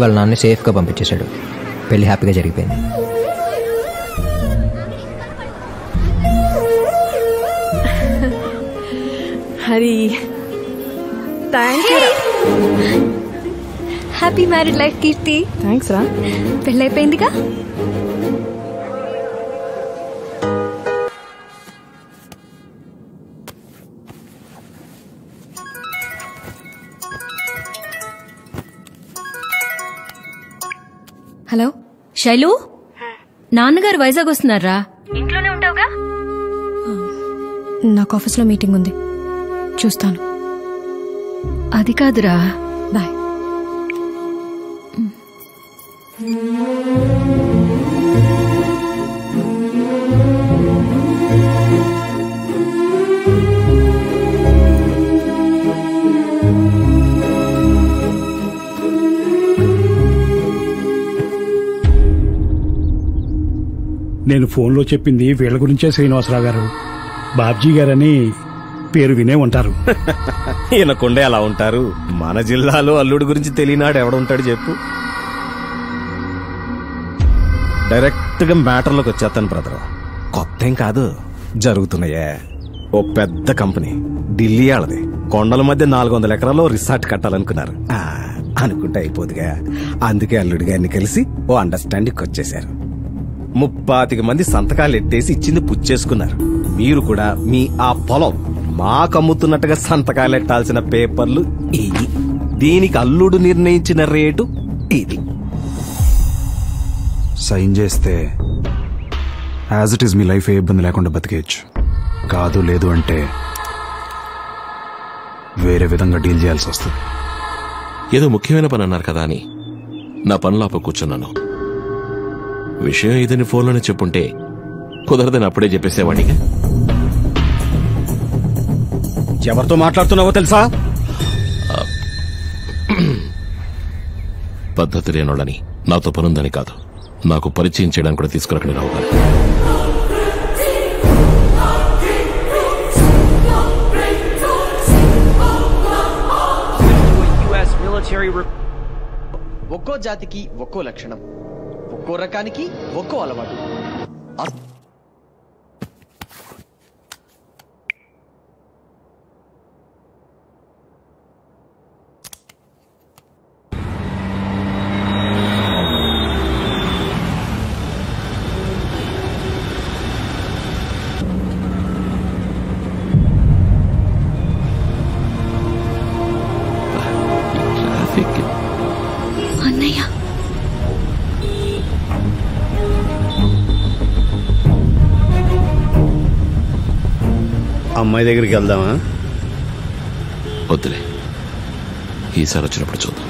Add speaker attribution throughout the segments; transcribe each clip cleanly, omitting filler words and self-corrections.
Speaker 1: వాళ్ళ నాన్న సేఫ్గా పంపించేశాడు. పెళ్లి హ్యాపీగా జరిగిపోయింది.
Speaker 2: Hari thank you.
Speaker 3: Happy married life Keerthi.
Speaker 2: Thanks రా.
Speaker 3: పెళ్ళైపోయిందిగా. హలో శైలు, నాన్నగారు వైజాగ్ వస్తున్నారా? ఇంట్లోనే ఉంటావుగా?
Speaker 2: నాకు ఆఫీస్లో మీటింగ్ ఉంది, చూస్తాను.
Speaker 3: అది కాదురా.
Speaker 2: బాయ్.
Speaker 4: నేను ఫోన్లో చెప్పింది వీళ్ళ గురించే శ్రీనివాసరావు గారు. బాబ్జీ గారని పేరు వినే ఉంటారు.
Speaker 5: ఈయనకుండే అలా ఉంటారు. మన జిల్లాలో అల్లుడి గురించి తెలియనాడు ఎవడుంటాడు చెప్పు. డైరెక్ట్ గా మ్యాటర్లోకి వచ్చేస్తాను బ్రదర్. కొత్త ఏం కాదు, జరుగుతున్నాయే. ఓ పెద్ద కంపెనీ ఢిల్లీ వాళ్ళది. కొండల మధ్య 400 ఎకరాల్లో రిసార్ట్ కట్టాలనుకున్నారు. అనుకుంటే అయిపోదుగా. అందుకే అల్లుడి గారిని కలిసి ఓ అండర్స్టాండింగ్ వచ్చేశారు. 35 మంది సంతకాలు ఎట్టేసి ఇచ్చింది పుచ్చేసుకున్నారు. మీరు కూడా మీ ఆ పొలం మాకు అమ్ముతున్నట్టుగా సంతకాలు ఎట్టాల్సిన పేపర్లు ఇవి. దీనికి అల్లుడు నిర్ణయించిన రేటు ఇది.
Speaker 6: సైన్ చేస్తే యాజ్ ఇట్ ఈస్ మీ లైఫ్ ఏ ఇబ్బంది లేకుండా బతికేయచ్చు. కాదు లేదు అంటే వేరే విధంగా డీల్ చేయాల్సి వస్తుంది.
Speaker 7: ఏదో ముఖ్యమైన పని అన్నారు కదా అని నా పనులాప కూర్చున్నాను. విషయం ఇదని ఫోన్లోనే చెప్పుంటే కుదరదని అప్పుడే చెప్పేసేవాడిగా.
Speaker 5: ఎవరితో మాట్లాడుతున్నావో తెలుసా?
Speaker 7: పద్ధతి లేనోళ్ళని, నాతో పనుందని కాదు, నాకు పరిచయం చేయడానికి కూడా తీసుకురకండి రావు గారు.
Speaker 8: ఒక్కో జాతికి ఒక్కో లక్షణం, ఒక్కో రకానికి ఒక్కో అలవాటు.
Speaker 3: అన్నయ్య,
Speaker 5: అమ్మాయి దగ్గరికి వెళ్దామా?
Speaker 7: వద్దులే, ఈసారి వచ్చినప్పుడు చూద్దాం.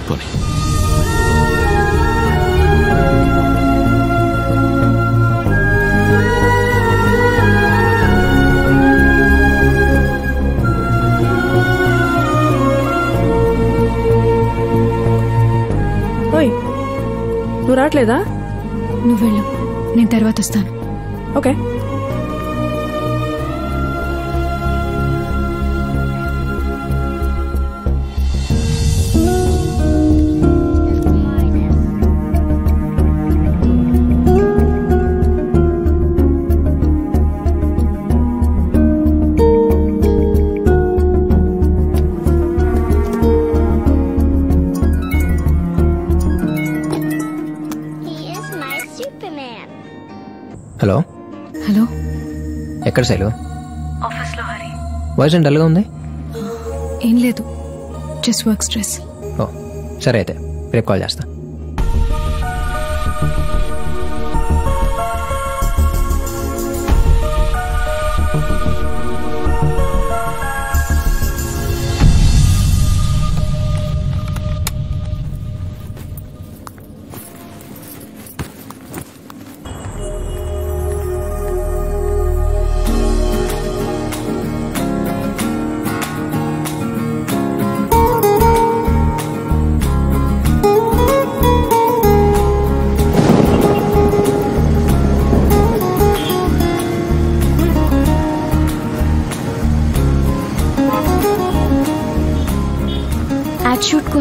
Speaker 7: పోనీ.
Speaker 2: ఓయ్, నువ్వు రావట్లేదా?
Speaker 3: నువ్వు వెళ్ళు, నేను తర్వాత వస్తాను.
Speaker 2: ఓకే.
Speaker 1: హలో.
Speaker 3: హలో,
Speaker 1: ఎక్కడ శైలు?
Speaker 3: ఆఫీస్లో. హరి,
Speaker 1: వాయిస్ డల్గా ఉంది.
Speaker 3: ఏం లేదు, జస్ట్ వర్క్ స్ట్రెస్.
Speaker 1: ఓ సరే, అయితే రేపు కాల్ చేస్తా.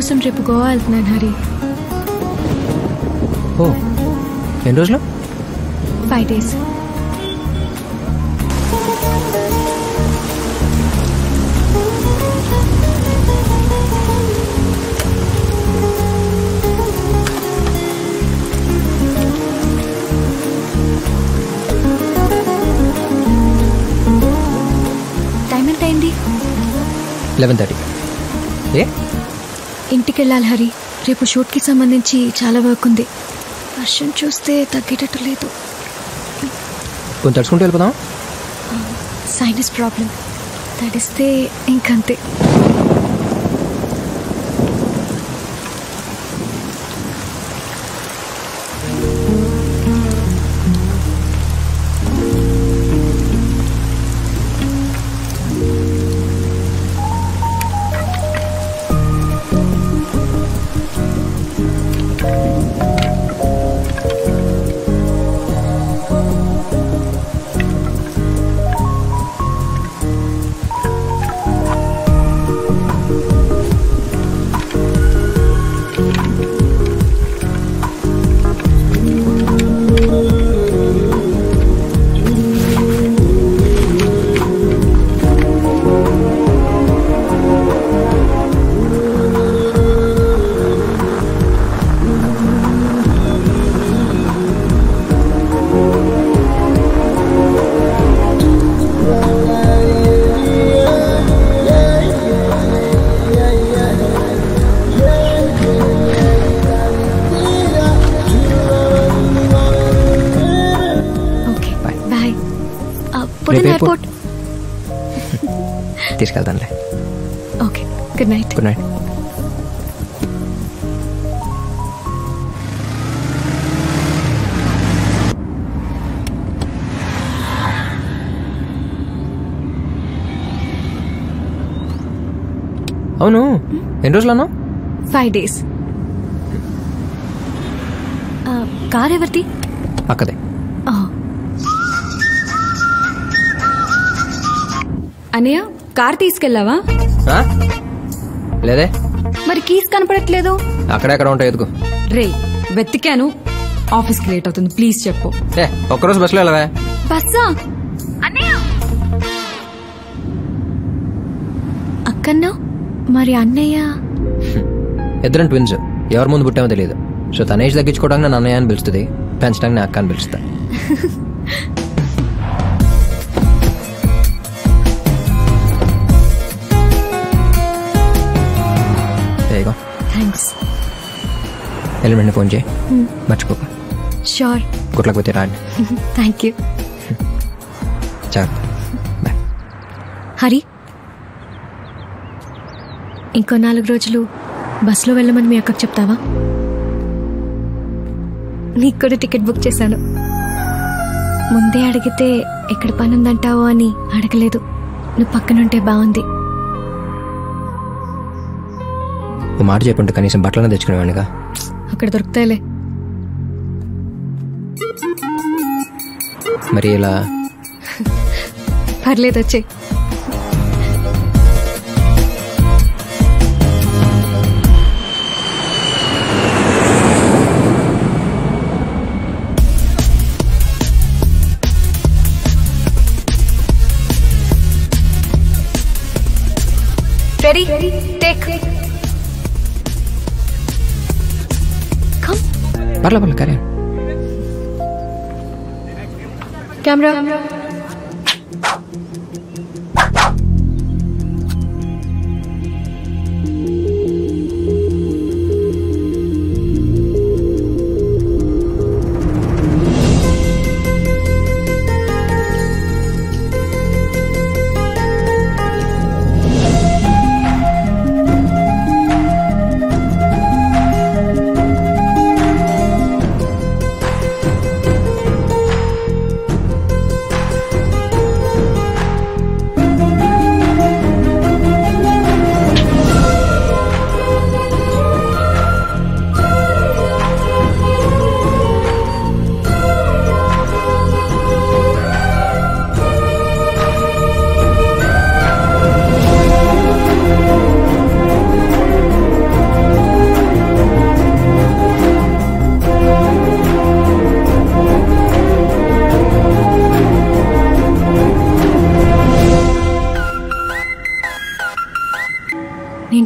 Speaker 2: కోసం రేపు గోవా వెళ్తున్నాను హరి.
Speaker 1: ఓ ఎన్ని రోజులు?
Speaker 2: 5 days. టైం ఎంత అయింది?
Speaker 1: 11:30. ఏ
Speaker 2: ఇంటికి వెళ్ళాలి హరి. రేపు షూట్కి సంబంధించి చాలా వర్క్ ఉంది. వర్షం చూస్తే తగ్గేటట్టు లేదు.
Speaker 1: కొంచెం తడుచుకుంటూ వెళ్ళిపోదాం.
Speaker 2: సైనస్ ప్రాబ్లం, తడిస్తే ఇంకంతే. ఎయిర్పోర్ట్
Speaker 1: తీసుకెళ్తానులే.
Speaker 2: Okay, good night.
Speaker 1: Good night. అవును, ఎన్ని రోజులు అన్నావు?
Speaker 2: 5 days. కార్ ఎవరిది?
Speaker 1: అక్కదే.
Speaker 3: అనయ్య, కార్ తీసుకెళ్ళావా?
Speaker 1: లేదే.
Speaker 3: మరి కీస్ కనపడట్లేదు.
Speaker 1: అక్కడెక్కడ ఉంటాయి, ఎదుగు.
Speaker 3: రే, వెతికాను. ఆఫీస్కి లేట్ అవుతుంది, ప్లీజ్ చెప్పు.
Speaker 1: ఒక్కరోజు బస్సులో వెళ్ళవా?
Speaker 3: బస్సా?
Speaker 2: అక్కన్నా మరి అన్నయ్య?
Speaker 1: ఇద్దరం ట్విన్స్, ఎవరి ముందు పుట్టామో తెలియదు. సో తన ఏజ్ తగ్గించుకోవడానికి నన్ను అన్నయ్య అని పిలుస్తుంది, పెంచడానికి నా అక్క అని పిలుస్తా.
Speaker 2: థ్యాంక్స్.
Speaker 1: ఎలిమెంట్ని ఫోన్ చేయి, మర్చిపోక.
Speaker 2: షూర్.
Speaker 1: గుట్లకపోతే రాండి.
Speaker 2: Thank you.
Speaker 1: జాగ్రత్త. బాయ్.
Speaker 2: హరి, ఇంకో 4 రోజులు బస్సులో వెళ్ళమని మీ అక్కకు చెప్తావా? నీకు కూడా టికెట్ బుక్ చేశాను. ముందే అడిగితే ఎక్కడ పని ఉందంటావో అని అడగలేదు. నువ్వు పక్కనుంటే బాగుంది.
Speaker 1: ఓ మాట చెప్పుంటే కనీసం బట్టలనే తెచ్చుకునేవాడిగా.
Speaker 2: అక్కడ దొరుకుతాయిలే.
Speaker 1: మరి ఇలా
Speaker 2: పర్లేదు, వచ్చే. Ready? Take. Come.
Speaker 1: పర్లే కరే.
Speaker 2: Camera.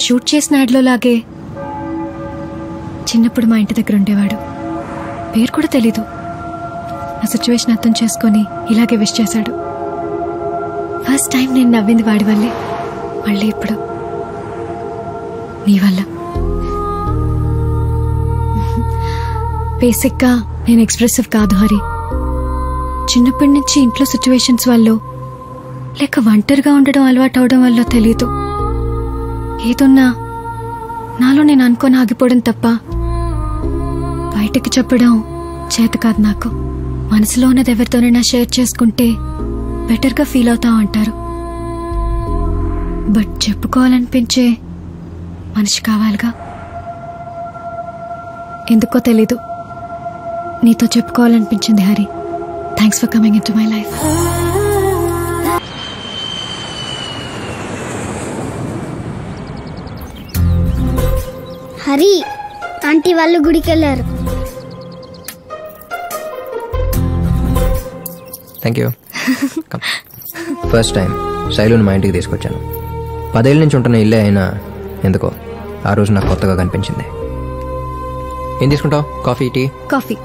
Speaker 2: షూట్ చేసిన యాడ్లో లాగే చిన్నప్పుడు మా ఇంటి దగ్గర ఉండేవాడు. పేరు కూడా తెలీదు. ఆ సిచ్యువేషన్ అర్థం చేసుకొని ఇలాగే విష్ చేశాడు. ఫస్ట్ టైం నేను నవ్వింది వాడి వల్లే. మళ్ళీ ఇప్పుడు నీ వల్ల. బేసిక్గా నేను ఎక్స్ప్రెసివ్ కాదు హరి. చిన్నప్పటి నుంచి ఇంట్లో సిచ్యువేషన్స్ వల్ల లేక ఒంటరిగా ఉండడం అలవాటు అవడం వల్ల తెలీదు. ఏదున్నా నాలో నేను అనుకొని ఆగిపోవడం తప్ప బయటకి చెప్పడం చేత కాదు నాకు. మనసులో ఉన్నది ఎవరితోనైనా షేర్ చేసుకుంటే బెటర్గా ఫీల్ అవుతా అంటారు. బట్ చెప్పుకోవాలనిపించే మనిషి కావాలిగా. ఎందుకో తెలీదు నీతో చెప్పుకోవాలనిపించింది Hari. Thanks for coming in to my life.
Speaker 9: Hari, aunty వాళ్ళు గుడికి వెళ్ళారు.
Speaker 1: Thank you. ఫస్ట్ టైం శైలుని మా ఇంటికి తీసుకొచ్చాను. 10 ఏళ్ళ నుంచి ఉంటున్న ఇల్లే అయినా ఎందుకో ఆ రోజు నాకు కొత్తగా కనిపించింది. ఏం తీసుకుంటావు? Coffee, tea?
Speaker 2: కాఫీ.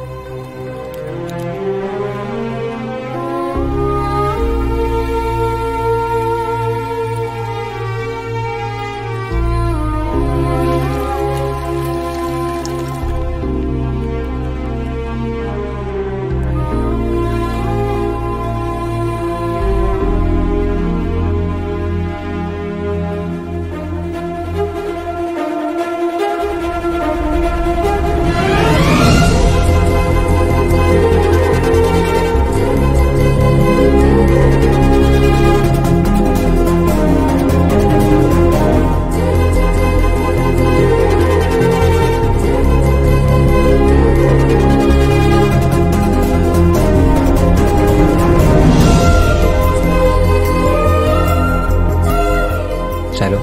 Speaker 1: శైలు,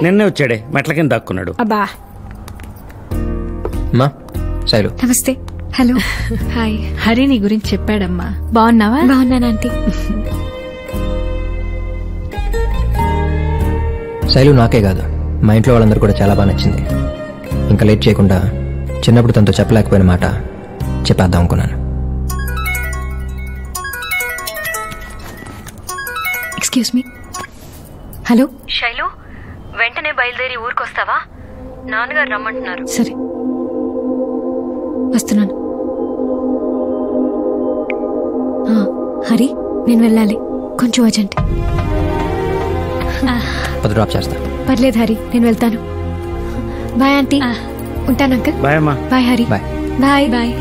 Speaker 10: నిన్నే వచ్చాడే, మెట్ల కింద దాక్కున్నాడు.
Speaker 3: అబ్బా.
Speaker 1: మా శైలు.
Speaker 2: నమస్తే. హలో. హాయ్.
Speaker 3: హరి నీ గురించి చెప్పాడమ్మా. బాగున్నావా?
Speaker 2: బాగున్నాను ఆంటీ.
Speaker 1: శైలు నాకే కాదు, మా ఇంట్లో వాళ్ళందరూ కూడా చాలా బాగా నచ్చింది. ఇంకా లేట్ చేయకుండా చిన్నప్పుడు తనతో చెప్పలేకపోయిన మాట చెప్పేద్దాం అనుకున్నాను.
Speaker 2: Excuse me. హలో
Speaker 3: శైలు, వెంటనే బయలుదేరి ఊరికొస్తావా? నాన్నగారు రమ్మంటున్నారు.
Speaker 2: సరే వస్తున్నాను. హరి, నేను వెళ్ళాలి, కొంచెం అర్జెంట్.
Speaker 1: డ్రాప్ చేస్తా.
Speaker 2: పర్లేదు హరి, నేను వెళ్తాను. Bye aunty. ఉంటాను అంకుల్.
Speaker 10: బాయ్ అమ్మా.
Speaker 2: Bye Hari.
Speaker 1: Bye.
Speaker 2: Bye bye.